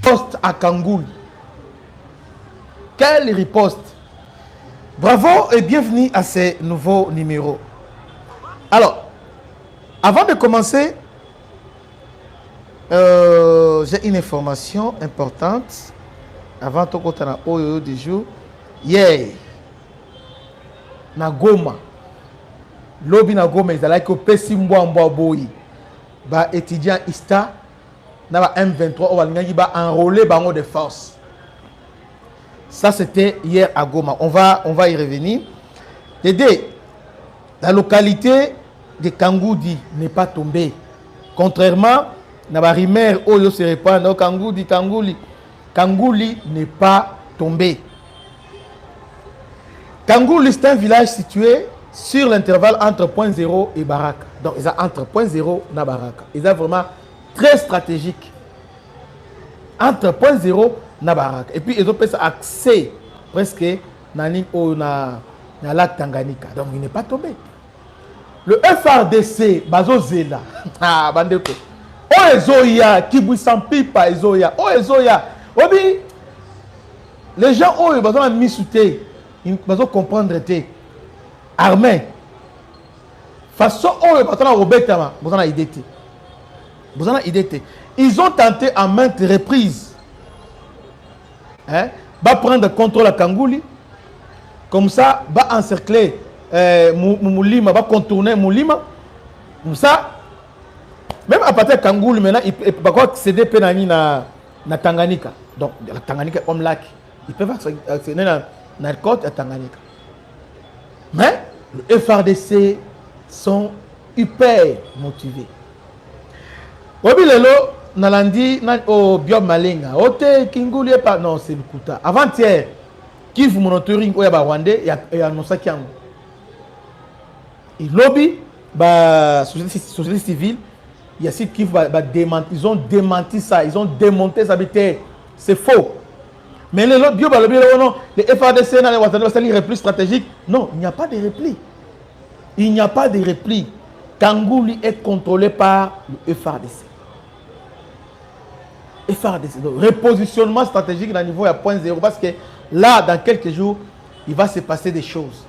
riposte à Kangouli. Quelle riposte! Bravo et bienvenue à ces nouveaux numéros. Alors, avant de commencer, j'ai une information importante. Avant tout côté na oyo du jour, hier, na Goma, lobby na Goma, ils allaient que pesi mbwa boyi, ba étudiant ISTA, na ba M23, on va enrôler bango de force. Ça c'était hier à Goma. On va y revenir. Dédé, la localité de Kangoudi n'est pas tombée. Contrairement à la rumeur où se répand, Kangouli n'est pas tombé. Kangouli, c'est un village situé sur l'intervalle entre Point 0 et Baraka. Donc, ils ont entre Point 0 et Baraka. Ils sont vraiment très stratégique. Entre Point 0 et Baraka. Et puis, ils ont accès presque dans la lac Tanganyika. Donc, il n'est pas tombé. Le FRDC, Bazo Zela, Bandeko, Oezoya, Kibuisampipa, Ezoya, Oezoya, Obi, les gens ont besoin de misouter, ils besoin de comprendre, armée, façon, besoin de Robert, besoin d'idée. Ils ont tenté à maintes reprises, va prendre contrôle à Kangouli, comme ça, va encercler Moulima, va contourner Moulima, comme ça, même à partir de Kangouli, maintenant, il ne peut pas accéder à Tanganyika. Donc, la Tanganyika comme lac, ils peuvent accéder à la côte à Tanganyika. Mais le FRDC sont hyper motivés. Obilelo, Nalandi, au Biob Malenga, Ote, Kingouli, non, c'est le Kouta. Avant-hier, qui vous monitoring au Rwandais, il y a un Osakiango. Et lobby, société civile, il y a site qui ils ont démenti ça, ils ont démonté ça, c'est faux. Mais les autres, les FADC, les replis stratégiques, non, il n'y a pas de repli. Il n'y a pas de repli. Kangouli est contrôlé par le FADC. FADC, donc repositionnement stratégique à niveau à point zéro, parce que là, dans quelques jours, il va se passer des choses.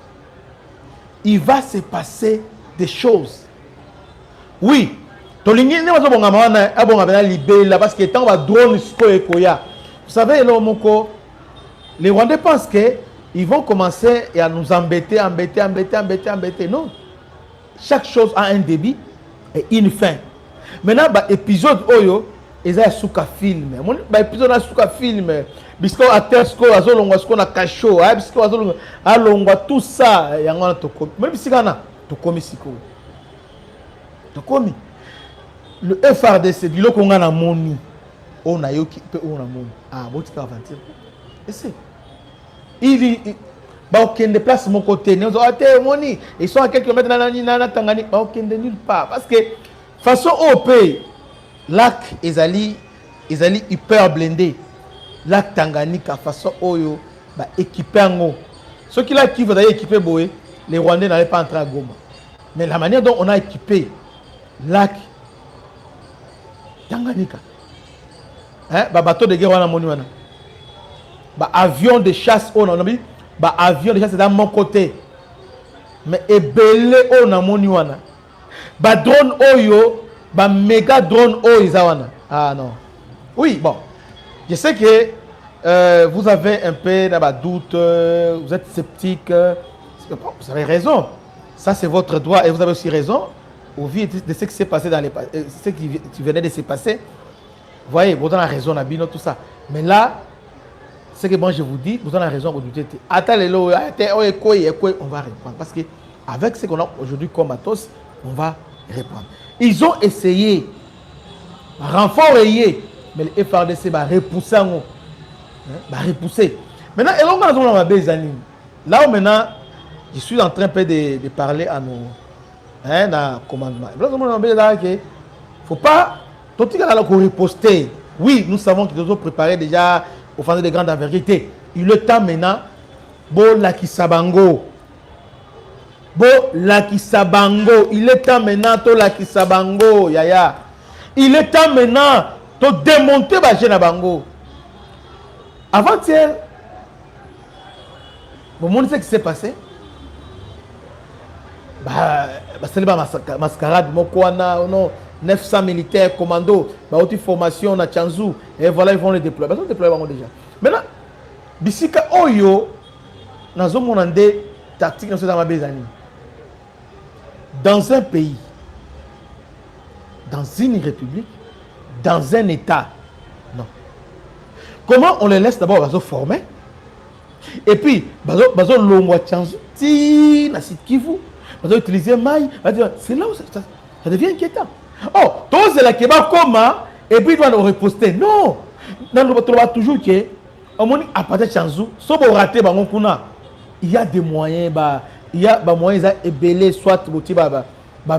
Il va se passer des choses. Oui. Parce que tant que drone, vous savez, les Rwandais pensent qu'ils vont commencer à nous embêter. Non. Chaque chose a un début et une fin. Maintenant, l'épisode Oyo, ils ont sous film. L'épisode a sous film. Puisque acteur sco azolongwa sco na kasho, puisque azolongwa tout ça, yangona tokomi. Même si kana tokomi siko. Tokomi. Le FRDC, du lot qu'on a moni, on a yoki, on a moni. Ah, bon, tu peux avancer. Et c'est. Il aucun déplace mon côté. Nous avons moni. Ils sont à quelques mètres dans la Tanganyika. Aucun de nulle part. Parce que, façon au pays, lac Ezali hyper blindé. Lac Tanganyika, façon Oyo, équipé en haut. Ceux qui là qui voudraient équiper Boé, les Rwandais n'allaient pas entrer à Goma. Mais la manière dont on a équipé lac Tanganyika, bateau de guerre, on a moni, avion de chasse, on a mis, avion de chasse dans mon côté. Mais ebele, on a moni, drone Oyo, méga drone Oyo, ah non. Oui, bon. Je sais que vous avez un peu de doute, vous êtes sceptique. Vous avez raison. Ça, c'est votre droit et vous avez aussi raison. Au vu de ce qui s'est passé dans ce qui venait de se passer, vous voyez, vous avez raison, Nabino, tout ça. Mais là, ce que moi je vous dis, vous avez raison, vous dites, attendez, on va répondre. Parce qu'avec ce qu'on a aujourd'hui comme Atos, on va répondre. Ils ont essayé, renforcer, mais le FRDC va repousser. Maintenant, là où maintenant, je suis en train de parler à nos commandements. Il ne faut pas riposter. Oui, nous savons qu'ils ont préparé déjà aux phases de grande envergure. Il est temps maintenant, il est temps maintenant, yaya. Il est temps maintenant de démonter Bajena Bango. Avant-hier, vous montrez ce qui s'est passé. C'est la mascarade, non, 900 militaires, commandos, une formation à Tchanzou, et voilà, ils vont les déployer. Ils vont déployer déjà. Maintenant, Bissika Oyo, nous avons des tactiques dans un pays, dans une république, dans un État. Non. Comment on les laisse d'abord se former? Et puis, bazo longwa Tchanzou, ti na site Kivu, bazo utiliser maille, c'est là où ça devient inquiétant. Oh, tous c'est la keba comment et puis ils doivent reposter. Non, on trouve toujours que au moins à partir de Tchanzou, si vous ratez bango kuna, il y a des moyens, il y a des moyens ébélés, soit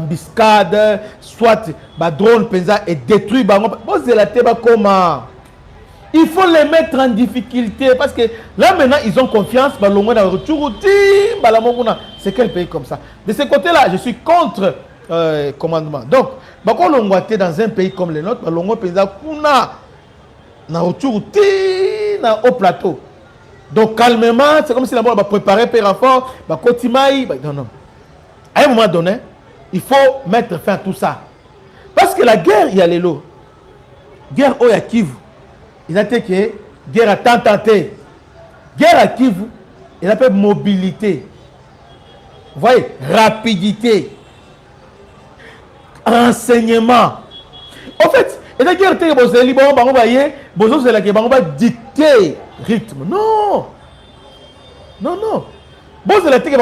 biscade, soit drone penza et détruire bango. Bon c'est la keba comment? Il faut les mettre en difficulté parce que là maintenant ils ont confiance. C'est quel pays comme ça? De ce côté-là, je suis contre commandement. Donc, quand on est dans un pays comme le nôtre, au plateau. Donc calmement, c'est comme si la mort va préparer pour renfort, non, non. À un moment donné, il faut mettre fin à tout ça. Parce que la guerre, il y a les lots. Guerre au Kivu. Il a dit que guerre a tant tenté. Guerre à Kivu, il appelle mobilité. Vous voyez, rapidité. Renseignement. En fait, il a dit que vous allez dicter rythme. Non. Non, non. Vous allez attaquer,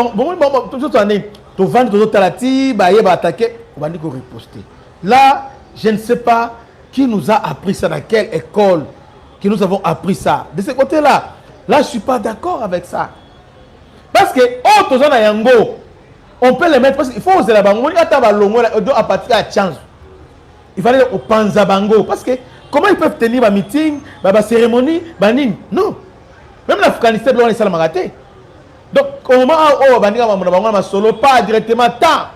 on va dire qu'on riposter. Là, je ne sais pas qui nous a appris ça, dans quelle école que nous avons appris ça. De ce côté-là, là, je ne suis pas d'accord avec ça. Parce que, on peut les mettre, parce qu'il faut oser la bango, à partir de chance. Il fallait au Panzabango. Parce que, comment ils peuvent tenir un meeting, une cérémonie, non. Même l'Afghanistan, on est raté. Donc, au moment où on solo, pas directement, tant.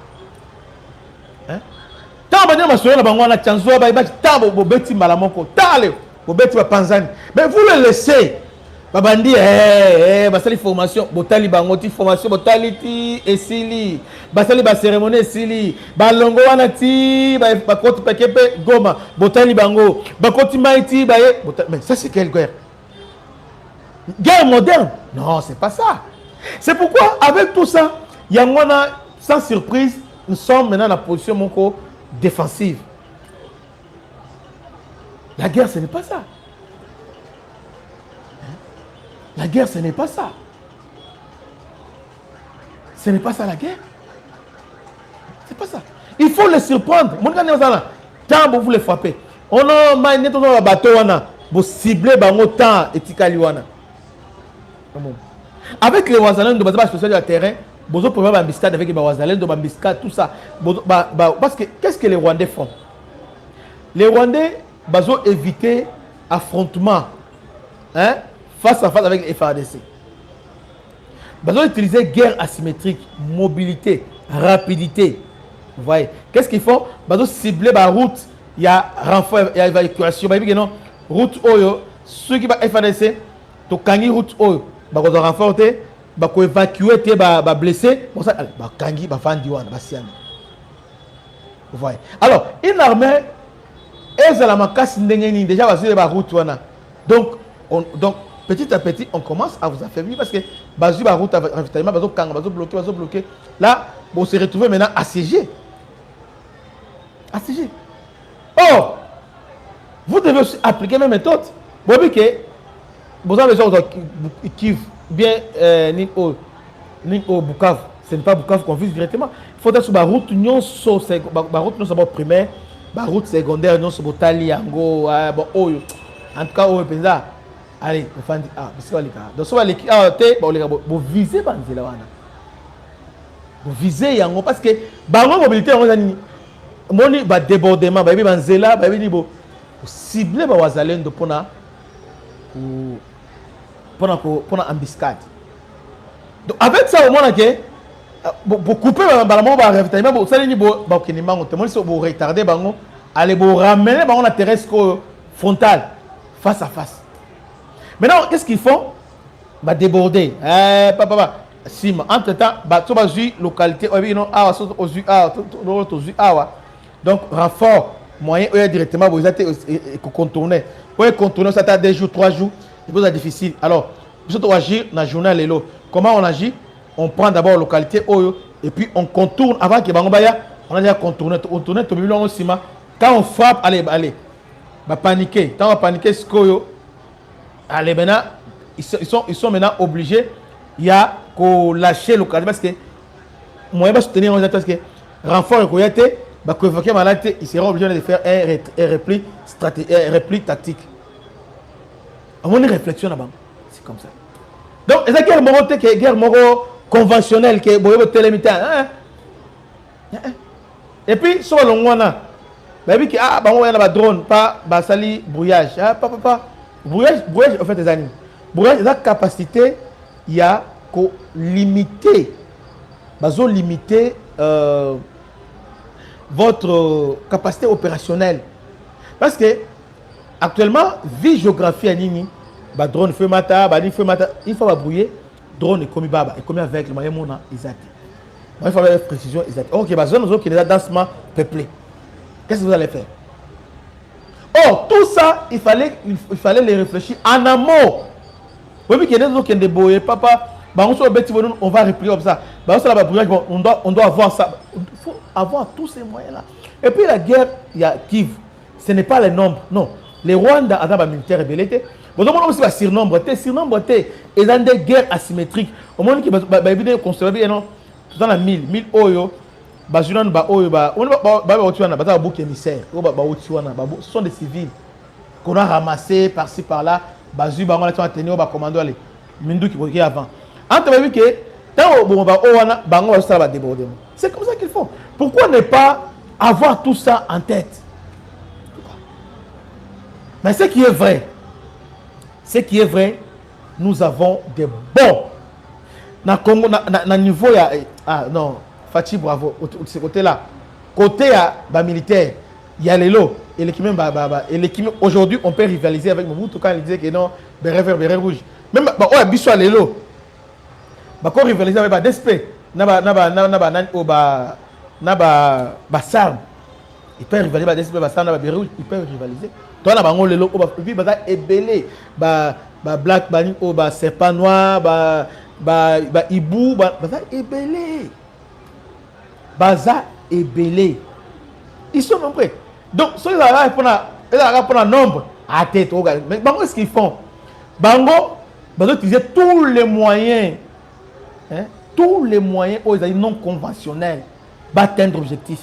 Tant on va solo, on a chance, on va tant, on va bêtir malamoko, tant. Mais vous le laissez. Babandi, basali formation, botali bangoti formation, botali esili, basali ba cérémonie esili, balongo wanati, ba koti pekepe goma, botali bango, ba koti maiti, mais ça c'est quelle guerre? Guerre moderne? Non, c'est pas ça. C'est pourquoi avec tout ça, Yangwana, sans surprise, nous sommes maintenant dans la position moko défensive. La guerre, ce n'est pas ça. La guerre, ce n'est pas ça. Ce n'est pas ça la guerre. C'est pas ça. Il faut les surprendre. Tant vous les frappez. On a mané tout le bateau, vous ciblez le temps et tikaliwana. Avec les Wazalens de base spécial du terrain, vous avez problème d'ambiscade avec les Wazalens de ambiscade, tout ça. Parce que qu'est-ce que les Rwandais font? Les Rwandais ont évité affrontement, hein, face à face avec les FARDC. Ils ont utilisé guerre asymétrique, mobilité, rapidité. Vous voyez, qu'est-ce qu'ils font? Ils ont ciblé la route, il y a renfort, il y a évacuation. Route Oyo, ceux qui vont FARDC, ils route Oyo, ils vont renforcer, ils vont évacuer les blessés. Vous voyez. Alors, une armée, déjà, la route. Donc, petit à petit, on commence à vous affaiblir parce que la route à ravitaillement, bloqué. Là, on se retrouve maintenant assiégé. Assiégé. Or, vous devez aussi appliquer la même méthode. Vous voyez que vous avez besoin de Kivu, bien au Bukavu. Ce n'est pas Bukavu qu'on vise directement. Il faut être sur la route, la route primaire, la route secondaire, non sur Botali, Ango, en tout cas, au Penza. Allez, vous faites donc si vous visez vous visez parce que la mobilité est débordement, vous ciblez les Wazalens pour embuscade. Donc avec ça, au moins, vous coupez le ravitaillement, vous retardez, allez vous ramener la terrestre frontale, face à face. Maintenant, qu'est-ce qu'ils font? Bah déborder. Papa. Sim. Entre-temps, bah tu vas jouer localité. Donc renfort moyen directement vous êtes contourner. Pour contourner ça t'a 2 jours, 3 jours. C'est plus difficile. Alors, je dois agir dans la journée lélo. Comment on agit? On prend d'abord localité Oyo et puis on contourne avant que Bangobaya. On a déjà contourné. On tourne tout le monde au ciment. Quand on frappe, allez. Bah paniquer. Quand on paniquer, ce Koyo. Allez maintenant. Ils sont maintenant obligés, il y a qu'au lâcher le cadre parce que moi je vais soutenir parce que renfort et coyote, bah convoquer malade, ils seront obligés de faire un repli stratégique, un repli tactique. À mon réflexion là-bas, c'est comme ça. Donc c'est guerre morote qui est guerre moro conventionnelle qui est boyo télémita. Et puis sur le longwana, bah oui que bah on a un drone pas bah sali brouillage, pas brouillage en fait des animaux. Brouillage, la capacité, il y a qu'au limiter, limiter votre capacité opérationnelle. Parce que actuellement, vie géographie à Nini, drone fait mata, il faut brouiller, drone est commis baba, est commis avec le moyen mona exact. Il faut avoir une précision exacte. Ok, zone qui est déjà densément peuplée. Qu'est-ce que vous allez faire? Oh, tout ça, il fallait les réfléchir en amont. Oui, qu'il y a des gens qui ont des boyaux, papa, on va replier comme ça. On doit avoir ça. Il faut avoir tous ces moyens-là. Et puis la guerre, il y a Kiev. Ce n'est pas les nombres. Non. Les Rwandais, ils ont des militaires rebelles. Bon, on aussi va surnombre. Ils ont des guerres asymétriques. Au moment qui va construire, non, tout dans la 1000 oyo. Ce sont des civils qu'on a ramassés par-ci par-là. Bazu bango la tenu ba commando aller mindu qui avant entre même que tant bon bango ça va déborder. C'est comme ça qu'ils font. Pourquoi ne pas avoir tout ça en tête? Mais ce qui est vrai, nous avons des bons na Congo na niveau ya non Fati bravo de ce côté là côté à militaire. Il y a les lots et l'équipe aujourd'hui on peut rivaliser avec Mobutu quand il disait que non béret vert béret rouge même oh biso les lots quand rivaliser avec DSP Bassam il peut rivaliser avec DSP Bassam béret rouge il peut rivaliser toi là bango les lots puis baza ébélé black bani serpent noir Ibou baza ébélé ils sont nombreux. Donc, ceux qui ont un nombre à tête, mais Bango, qu'est-ce qu'ils font? Bango, ils utilisent tous les moyens, non conventionnels pour atteindre l'objectif.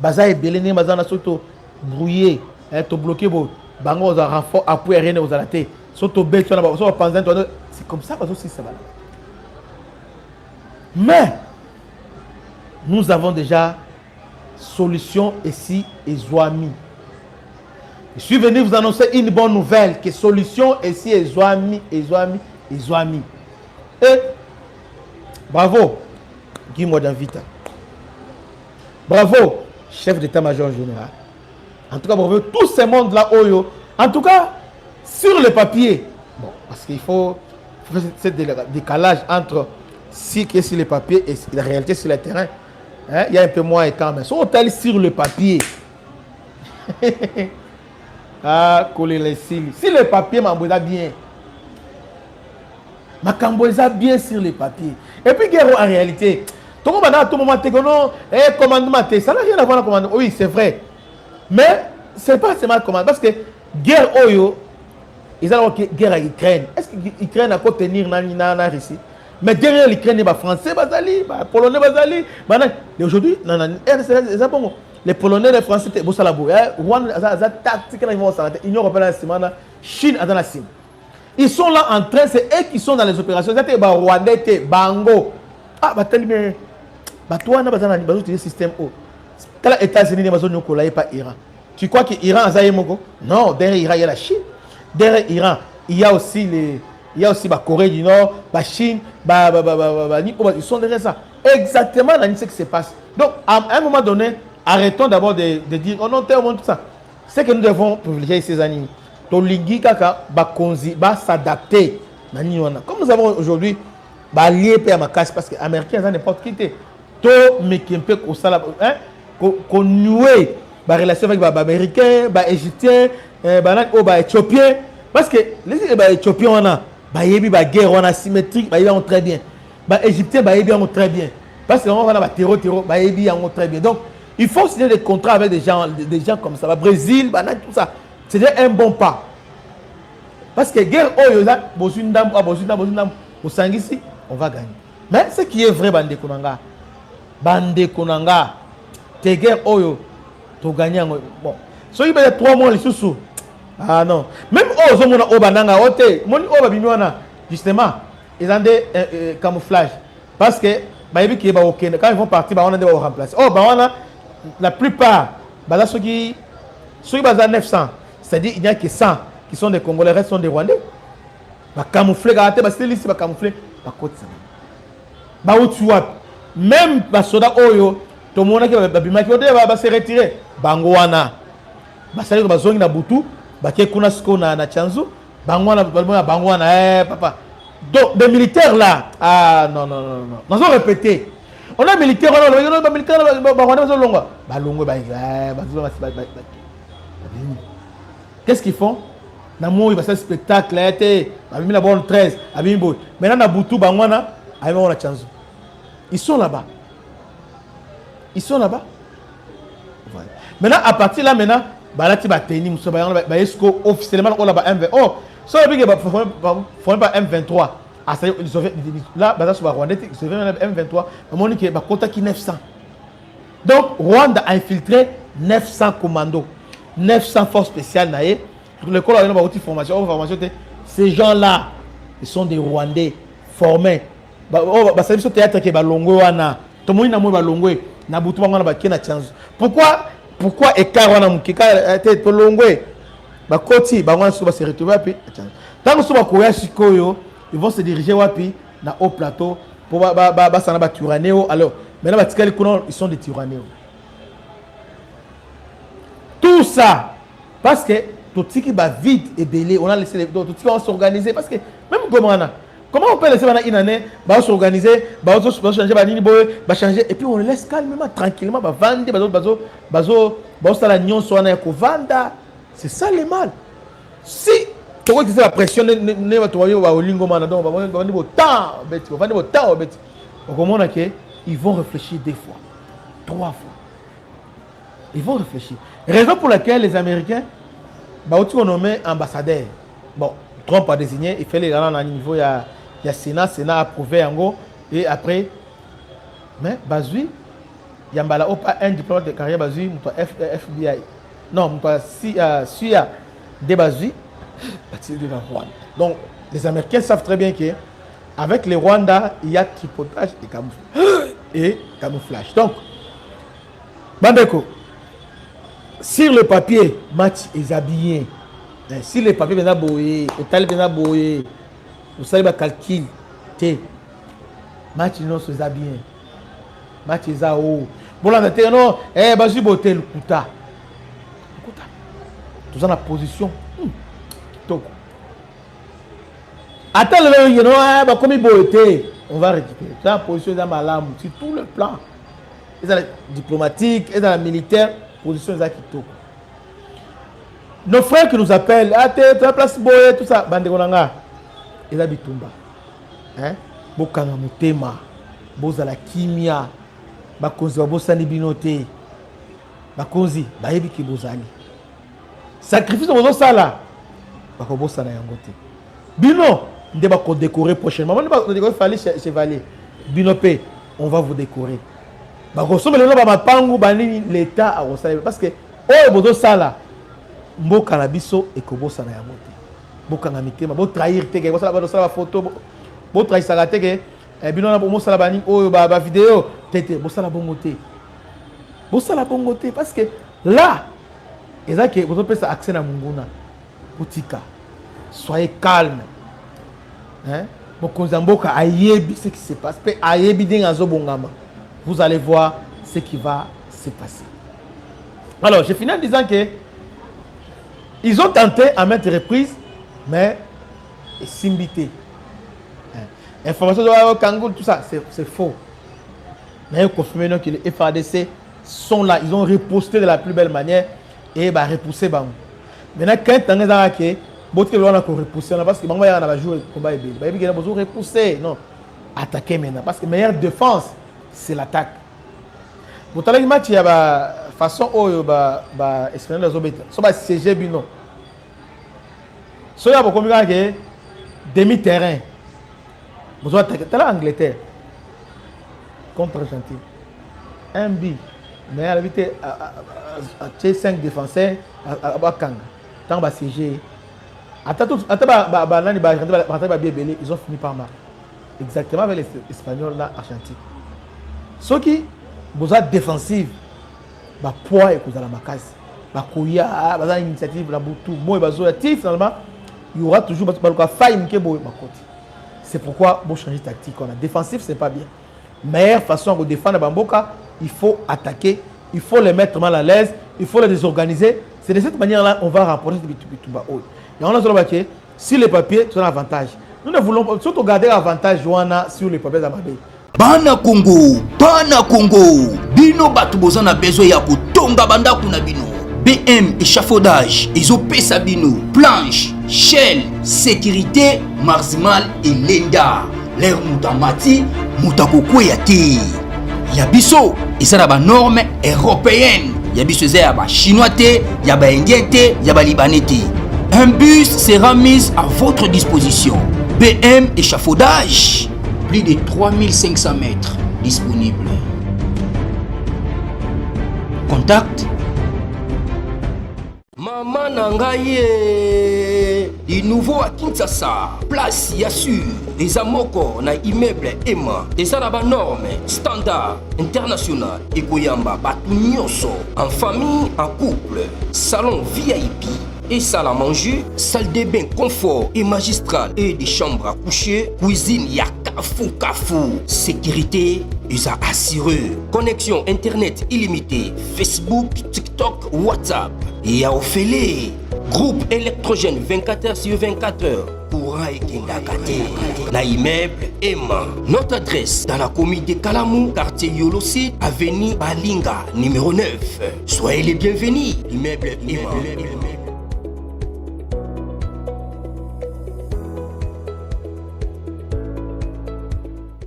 Baza et Belén, Baza na soto brouillé, to bloqué, Bango a renfort, appui rien aux alatés, soto bête, c'est comme ça, Bazo si ça va. Mais, nous avons déjà solution ici et Zouami. Je suis venu vous annoncer une bonne nouvelle que solution ici et Zouami. Et bravo Guy Modavita. Bravo chef d'état-major général. En tout cas bravo tous ces mondes là Oyo. En tout cas sur le papier. Bon parce qu'il faut faire ce décalage entre ce qui est sur le papier et la réalité sur le terrain. Il y a un peu moins de temps, mais si on est sur le papier, coller les cils. Si le papier m'embrouille bien, ma camboisa bien sur le papier. Et puis, en réalité, tout le monde a tout moment commandement, ça n'a rien à voir avec le commandement. Oui, c'est vrai. Mais ce n'est pas seulement le commandement. Parce que guerre Oyo, ils ont dit guerre à Ukraine. Est-ce que l'Ukraine a quoi tenir dans la Russie? Mais derrière l'Ukraine, les Français, les Polonais, et aujourd'hui, les Polonais, les Français, ils sont ils sont là en train, c'est eux qui sont dans les opérations. C'est Rwandais, Bango. Ah, toi, on a un système. Les États-Unis, ils ont pas Iran. Tu crois que l'Iran a un non, derrière l'Iran, il y a la Chine. Derrière l'Iran, il y a aussi les. Il y a aussi la Corée du Nord, la Chine, ils sont derrière ça. Exactement ce qui se passe. Donc, à un moment donné, arrêtons d'abord de dire, oh non, tout ça. C'est que nous devons privilégier ces années. tolingi kaka bakonzi ba s'adapter na niona. Comme nous avons aujourd'hui ba lié pe ma casse parce que américains ça n'importe qui te to mais qui peut ko sala hein ko nouer ba relation avec ba américains, ba égyptiens, ba éthiopiens parce que les ba éthiopiens on a ba yebi ba guerre on a symétrique ba yebi très bien. Ba égyptiens ba yebi très bien parce que on va ba terreau ba yebi très bien. Donc il faut signer des contrats avec des gens comme ça. Ba Brésil, ba tout ça. C'est un bon pas. Parce que guerre oyo là, bozundam au sangisi, on va gagner. Mais ce qui est vrai bande konanga, te guerre oyo to gagner bon. So il y a 3 mois les sous. Ah non. Même ozo mona obananga ote, moni oba bimiwana justement, ils ont des camouflage parce que ba yebi ki ba okene quand ils vont partir ba on a des remplacer. Oh ba on a la plupart ba ceux qui baza 900, c'est-à-dire il n'y a que 100 qui sont des Congolais, les restes sont des Rwandais. Ba camoufler garaté ba c'est ici ba camoufler ba côté ça. Ba outuap même ba soda oyo to mona ki ba bimaki ba se retirer bango wana. Ba sali ba zongi na butu ba ke kuna sko na chanzu bango wana papa. Donc des militaires là non. Nous allons répéter. On a militaire on a militaire ba longo ba qu'est-ce qu'ils font? Namour il va faire spectacle là été abimi la bonne 13 abimi boy maintenant na butu bangwana abimi on a chance ils sont là-bas voilà. Maintenant à partir là maintenant balati ba tenir muso ba esco officiellement on là ba M20 oh ça veut dire que faut pas M23 ah ça là basa sur Rwanda ils se M23 on dit que ba kota ki 900 donc Rwanda a infiltré 900 commandos 900 forces spéciales naé. L'école a une formation. Ces gens-là, ils sont des Rwandais formés. C'est un théâtre qui est balongo wana. Tout le monde na mo balongo. Na butu bangana ba kena chance. Pourquoi écart wana mukika été balongo? Ba koti bangana so ba se retrouver puis tant que so ba koya sikoyo, ils vont se diriger wapi na haut plateau pour ba sana ba Turaneo. Alors, maintenant ba tikali kuno ils sont des Turaneo. Tout ça parce que tout ce qui va vite et belé, on a laissé les tout ce qui va s'organiser parce que même comment on peut laisser une année va s'organiser, va changer va nini boy, va changer et puis on le laisse calmement tranquillement va vendre va ça la nion soit na ko vanda. C'est ça le mal. Si tu vois que c'est la pression ne va toi va olingo mana donc va vendre autant bête, va vendre autant bête. On comprend que ils vont réfléchir 2 fois, 3 fois. Ils vont réfléchir. Raison pour laquelle les Américains ont nommé ambassadeur. Bon, Trump a désigné, il fait les gens à niveau, il y a Sénat a approuvé en gros, et après, mais Bazui, il y a un diplôme de carrière Bazui, FBI. Non, SUA de Bazui, donc les Américains savent très bien qu'avec les Rwandais, il y a tripotage et camouflage. Donc, Bandeko, sur le papier, match est habillé. Si le papier est boyé, au talib est boyé, vous savez, le calcul, match non se habillé. Match est à haut. Bon, là, non, vas-y, beauté, le kuta. Tout ça dans la position. Attends, le comme il beauté, on va récupérer. Ça, la position dans ma lame, sur tout le plan. Et dans la diplomatique, et dans la militaire. Position Zakito. Nos frères qui nous appellent, tu as place boye, tout ça, Bandegonanga, ils habitent Tumba. Hein? Bokanga Mutema, Bozala Kimia, Bakonzi, Bosani Binote, Bakonzi, Bayebi ki Bozali. Sacrifice de Sala, Bakobosana Yangote. Bino, on va décorer prochainement. On va décorer chevalier. Binope, on va vous décorer. L'État a parce que oh sala mboka na biso ekobosa na yango te mboka na mitema bo trahir te ke sala photo bo trahir sala te ke bino na bo sala bani oyo ba vidéo tete bo sala bongo te parce que là ezaki bo pesa accès na munguna botika soyez calme hein bokonza mboka ayebi ce qui se passe pe ayebi dinga zo bongama. Vous allez voir ce qui va se passer. Alors, je finis en disant que Ils ont tenté à maintes reprises, mais simbité. Information de Kangoul, tout ça, c'est faux. Mais ils confirment que les FADC sont là, ils ont riposté de la plus belle manière et bah repoussé. Maintenant, quand on est à qui, beaucoup de gens ont repoussé parce que maman y a joué combat et bien, ils ont repoussé, non, attaquer maintenant parce que la meilleure défense c'est l'attaque. Pour tout le match il y a bah façon où bah espagnol les obéis, so bah CG bino. So y a beaucoup de gens qui demi-terrain. Vous avez attaqué l'Angleterre contre l'Argentine. Un but. Mais à la vérité, à 5 défenseurs à Bakanga. Tant que CG. Ils ont fini par marquer. Exactement avec les Espagnols là, Argentine. Ce qui, vous êtes défensif, bah poids et vous allez ma case. Bah Koya, bah initiative la boutou, moi bah finalement, il y aura toujours bah faille qui est beau ma côté. C'est pourquoi vous changer de tactique. On a défensif, c'est pas bien. Meilleure façon de défendre Bamboka, il faut attaquer, il faut les mettre mal à l'aise, il faut les désorganiser. C'est de cette manière-là qu'on va rapporter tout bas haut. Et on a dit que si les papiers sont un avantage, nous ne voulons pas surtout garder l'avantage sur les papiers d'Amabé. Bana Congo, bino batu bozana besoin ya kutonga banda kuna bino. BM échafaudage, Isopesa bino, planche, shell, sécurité, marzimal et lenda. L'air mutamati, mutakoko yati. Yabiso, isa ba norme européenne. Yabiso ya ba chinois te, ya ba indien te, ya ba libanais te. Un bus sera mis à votre disposition. BM échafaudage, plus de 3500 mètres disponibles. Contact Maman Nangaye, du nouveau à Kinshasa, place Yassur, des amoko na immeuble Emma, des arabes normes, standard, international, et Goyamba, Batunyoso, en famille, en couple, salon VIP, et salle à manger, salle de bain confort et magistral, et des chambres à coucher, cuisine Kafou, sécurité, ils ont assuré. Connexion internet illimitée, Facebook, TikTok, WhatsApp. Et à Ophélie, groupe électrogène 24h/24h. Courant et Kindakate. La immeuble Emma. Notre adresse dans la commune de Kalamou, quartier Yolosi, avenue Balinga, numéro 9. Soyez les bienvenus. Immeuble Emma.